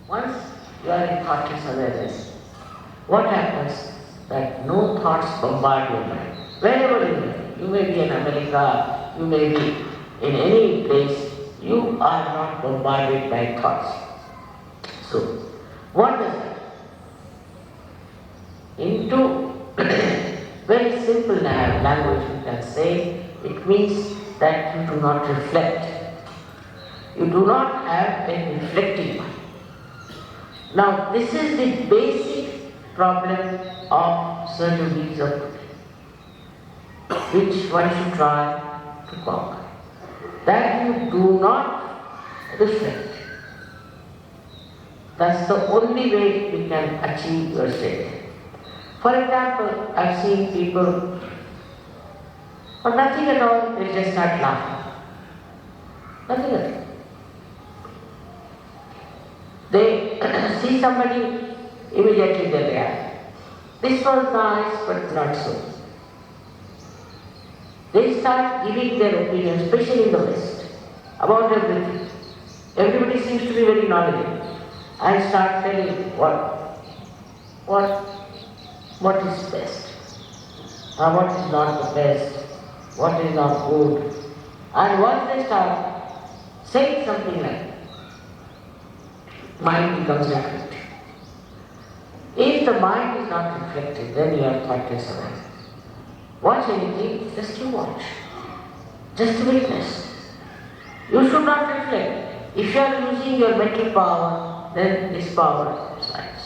Once you are in thoughtless awareness, what happens? That no thoughts bombard your mind. Wherever you may be in America, you may be in any place, you are not bombarded by thoughts. So, what does that? Into very simple language you can say, it means that you do not reflect. You do not have a reflecting mind. Now, this is the basic problem of surgeries of today, which one should try to conquer. That you do not reflect. That's the only way we can achieve your state. For example, I've seen people, for nothing at all, they just start laughing. Nothing at all. They see somebody, immediately they react. This was nice, but not so. They start giving their opinion, especially in the West, about everything. Everybody seems to be very knowledgeable and start telling what is best, what is not the best, what is not good. And once they start saying something like that, mind becomes reflective. If the mind is not reflective, then you are thoughtless awareness. Watch anything, just to watch, just to witness. You should not reflect. If you are using your mental power, then this power subsides.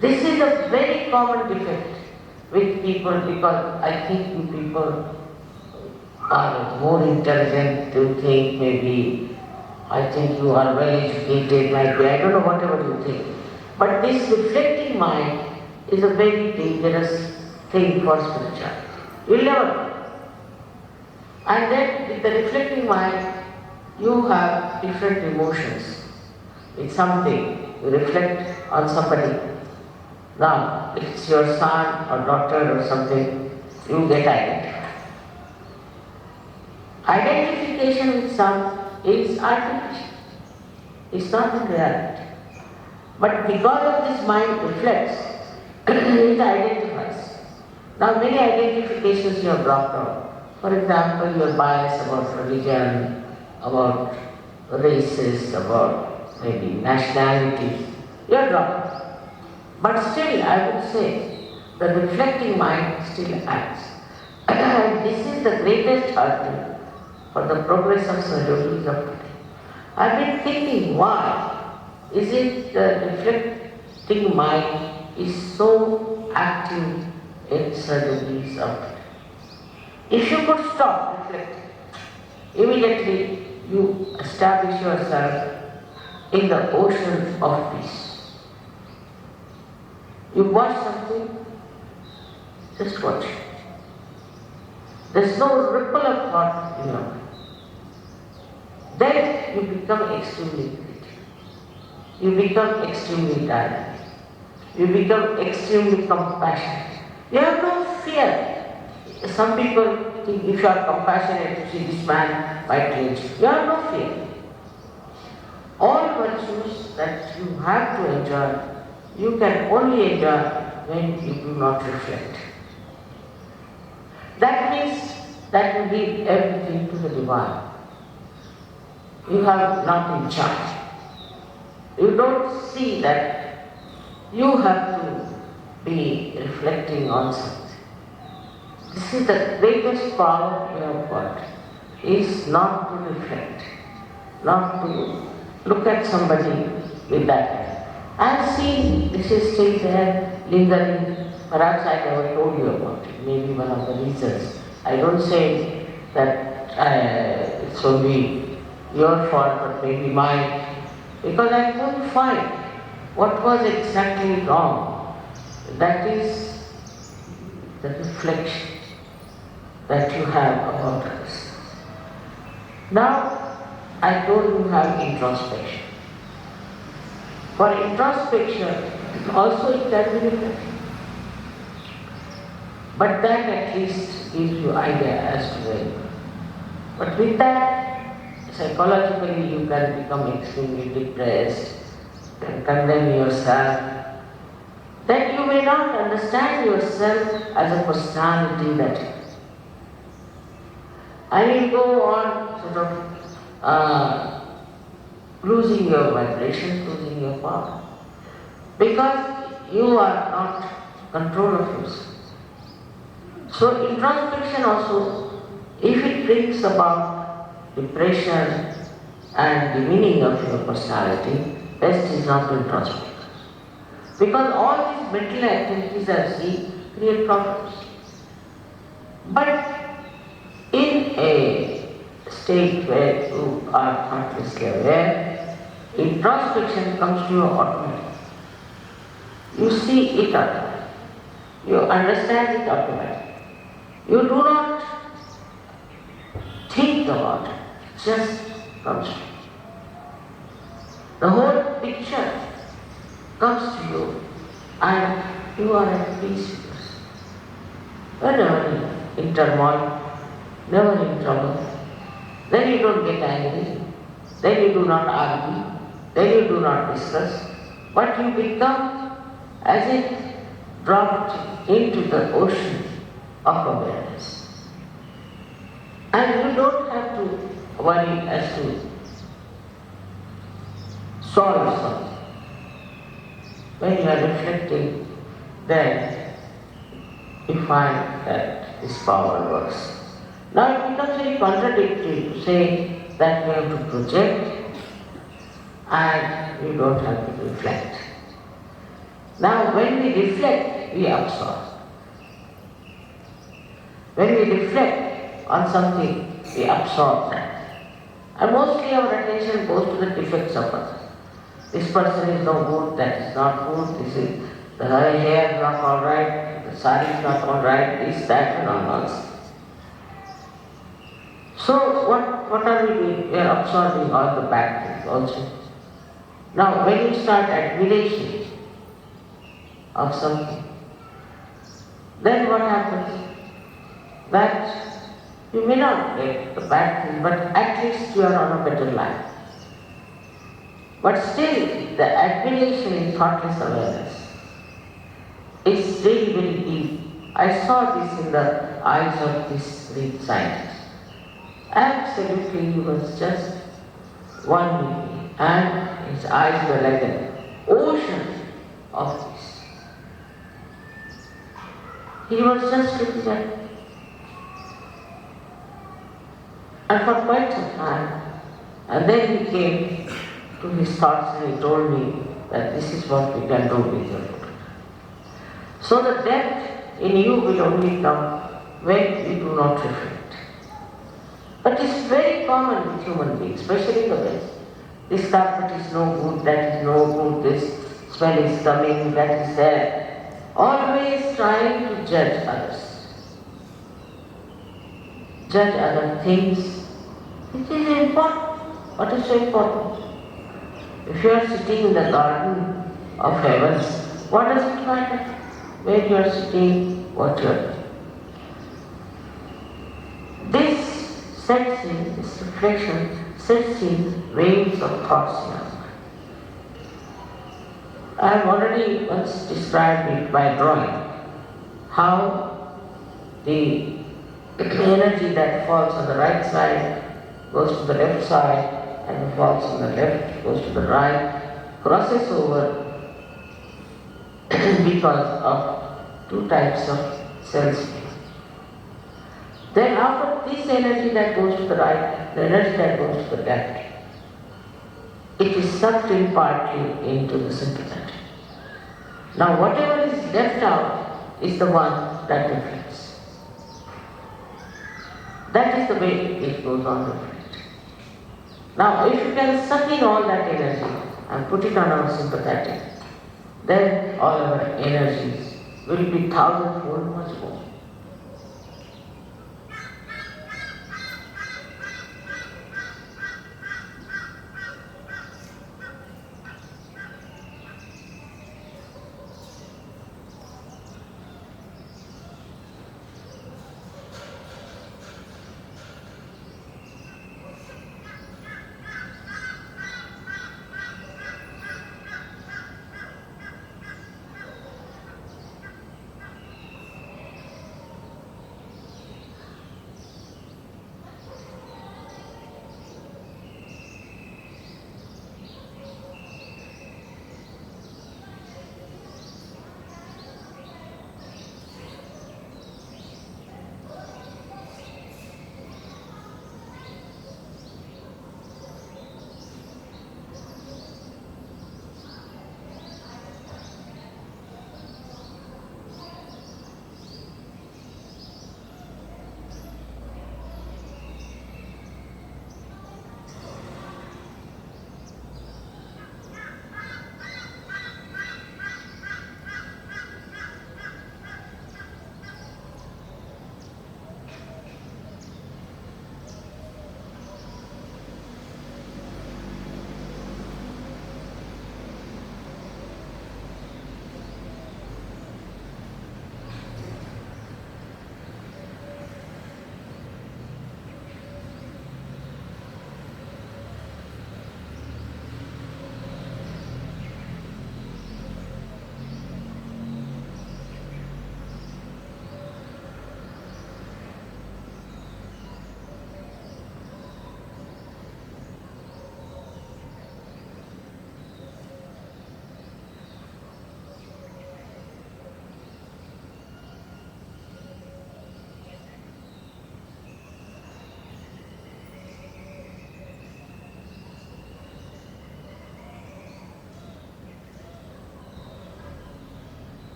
This is a very common defect with people, because I think you people are more intelligent to think, maybe, I think you are well educated, might be, I don't know, whatever you think. But this reflecting mind is a very dangerous thing for spirituality. You will never know. And then with the reflecting mind, you have different emotions. It's something, you reflect on somebody. Now, if it's your son or daughter or something, you get identified. Identification with some is artificial. It's not in reality. But because of this mind reflects, it identifies. Now many identifications you have dropped out. For example, your bias about religion, about races, about maybe nationalities, you have dropped out. But still, I would say, the reflecting mind still acts. And this is the greatest hurdle for the progress of surgeries of today. I've been thinking, why is it the reflecting mind is so active in surgeries of today? If you could stop reflecting, immediately you establish yourself in the ocean of peace. You watch something, just watch it. There's no ripple of thought in your mind. Then you become extremely creative. You become extremely dynamic. You become extremely compassionate. You have no fear. Some people think if you are compassionate, you see this man might lynch you. You have no fear. All virtues that you have to enjoy, you can only enjoy when you do not reflect. That means that you give everything to the divine. You are not in charge. You don't see that you have to be reflecting on something. This is the greatest power you have got, is not to reflect, not to look at somebody with that. I have seen this is still there, lingering. Perhaps I never told you about it, maybe one of the reasons. I don't say that it's only your fault, but maybe mine, because I couldn't find what was exactly wrong. That is the reflection that you have about us. Now, I told you have introspection. For introspection, also it can be reflection. But that at least gives you idea as to where you are. But with that, as psychologically you can become extremely depressed, can condemn yourself, then you may not understand yourself as a personality that is. And you go on sort of losing your vibration, losing your power. Because you are not control of yourself. So introspection also, if it brings about depression and demeaning of your personality, best is not to introspect. Because all these mental activities I see create problems. But in a state where you are consciously aware, introspection comes to you automatically. You see it automatically. You understand it automatically. You do not think about it, it just comes to you. The whole picture comes to you and you are at peace with yourself. You are never in turmoil, never in trouble. Then you don't get angry, then you do not argue, then you do not discuss, but you become as if dropped into the ocean of awareness. And you don't have to worry as to solve something. When you are reflecting, then you find that this power works. Now it becomes very contradictory to say that you have to project and you don't have to reflect. Now when we reflect, we absorb. When we reflect on something, we absorb that. And mostly our attention goes to the defects of others. This person is no good, that is not good, the hair is not alright, the sari is not alright, this, that, and all nonsense. So what are we doing? We are absorbing all the bad things also. Now when you start admiration of something, then what happens? That you may not get the bad thing, but at least you are on a better line. But still, the admiration in thoughtless awareness is really very deep. I saw this in the eyes of this great scientist. Absolutely, he was just one being, and his eyes were like an ocean of this. He was just looking at it. And for quite some time, and then he came to his thoughts and he told me that this is what we can do with your Buddha. So the depth in you will only come when you do not reflect. But it's very common with human beings, especially the West. This carpet is no good, that is no good, this smell is coming, that is there. Always trying to judge others. Judge other things. It is important. What is so important? If you are sitting in the garden of heavens, what does it matter? Where you are sitting, what you are doing. This sets in, this reflection sets in waves of thoughts in our mind. I have already once described it by drawing how the energy that falls on the right side goes to the left side, and the falls on the left goes to the right, crosses over because of two types of cells. Then after this energy that goes to the right, the energy that goes to the left, it is sucked in partly into the sympathetic. Now whatever is left out is the one that reflects. That is the way it goes on reflecting. Now if you can suck in all that energy and put it on our sympathetic, then all our energies will be thousandfold much more.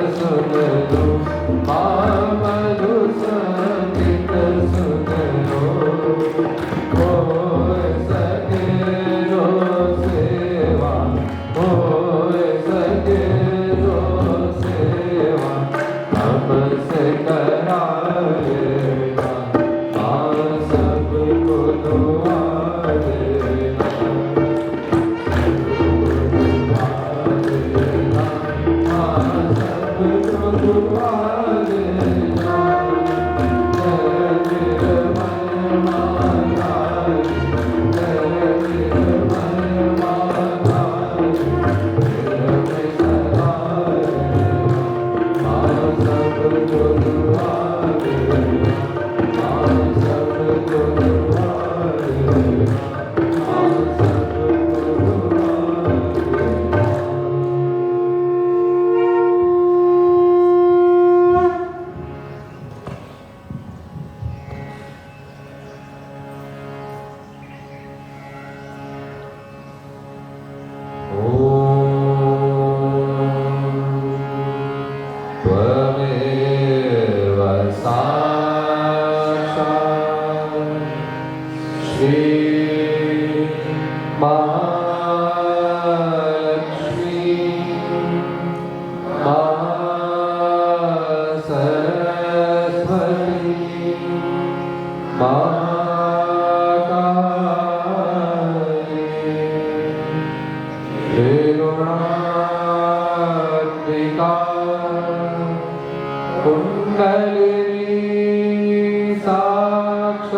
Mahotsava कलिनी साक्षात्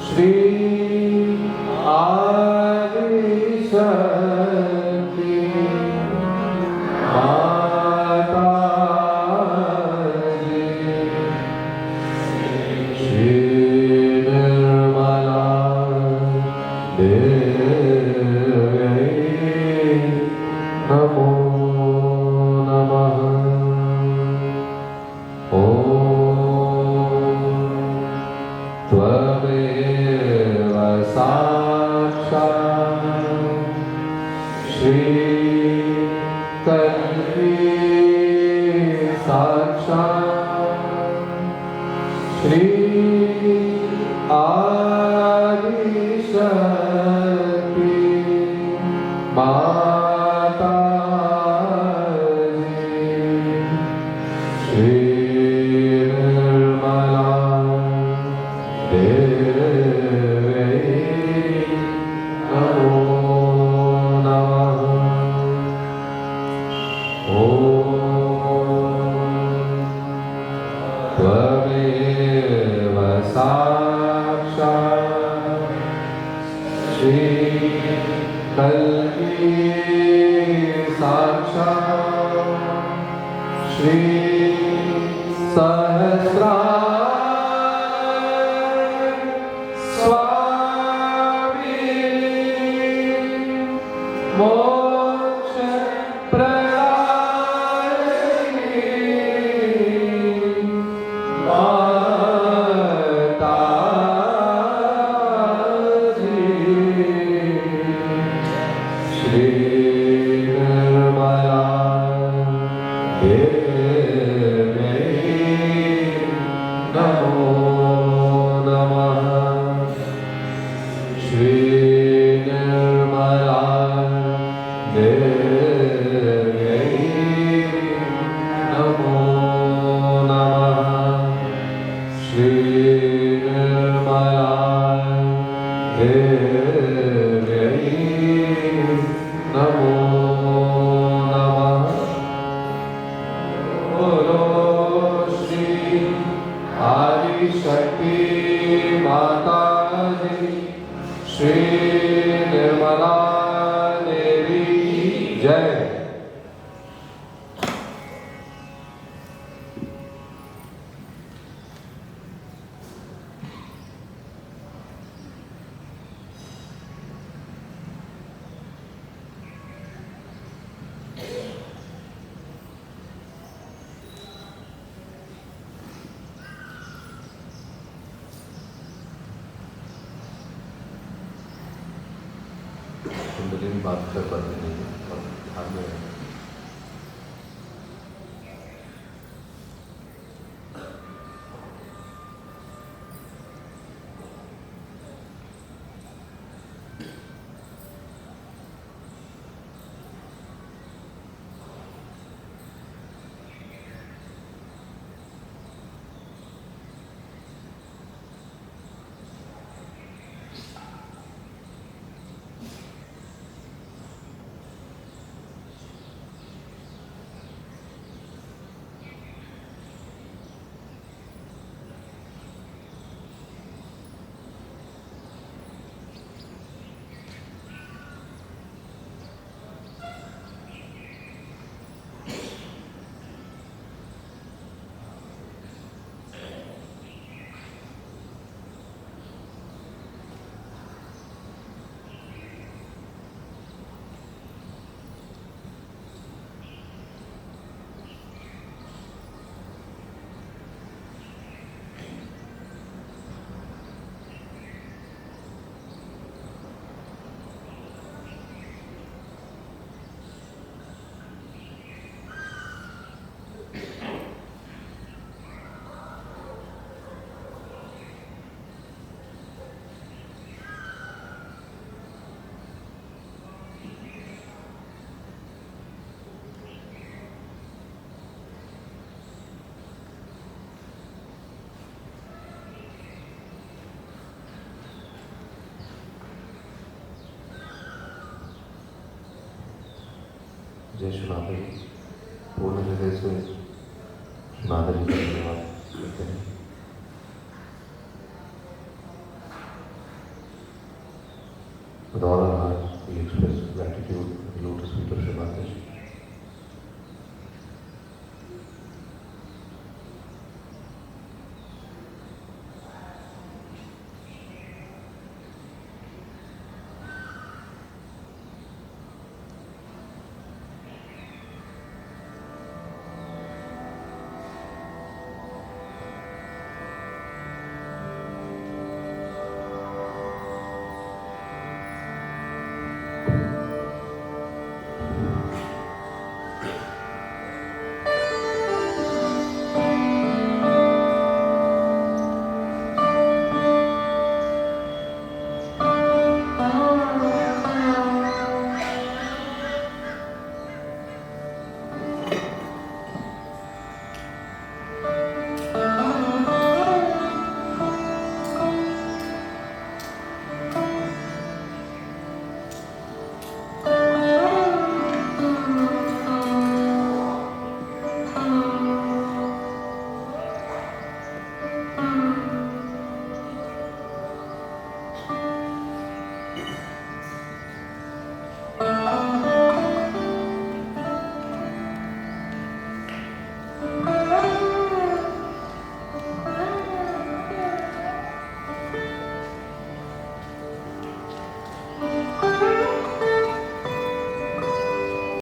श्री आदिशक्ति माताजी श्री निर्मला देवी नमो नमः। त्वमेव साक्षात् श्री कल्की साक्षात् श्री आदिशक्ति माताजी श्री निर्मला देवी नमो नमः। त्वमेव साक्षात् श्री कल्की साक्षात् श्री सहस्रार स्वामिनी मोक्ष प्रदायिनी माताजी श्री निर्मला देवी नमो नमः। श्री निर्मला देवी नमो नमः। श्री निर्मला देवी नमो नमः। बोलो श्री आदिशक्ति माताजी श्री निर्मला देवी जय। कुंडलिनी बात कर पाते नहीं और ध्यान में है। जय श्री माता जी। पूर्ण हृदय से माता जी का धन्यवाद करते हैं।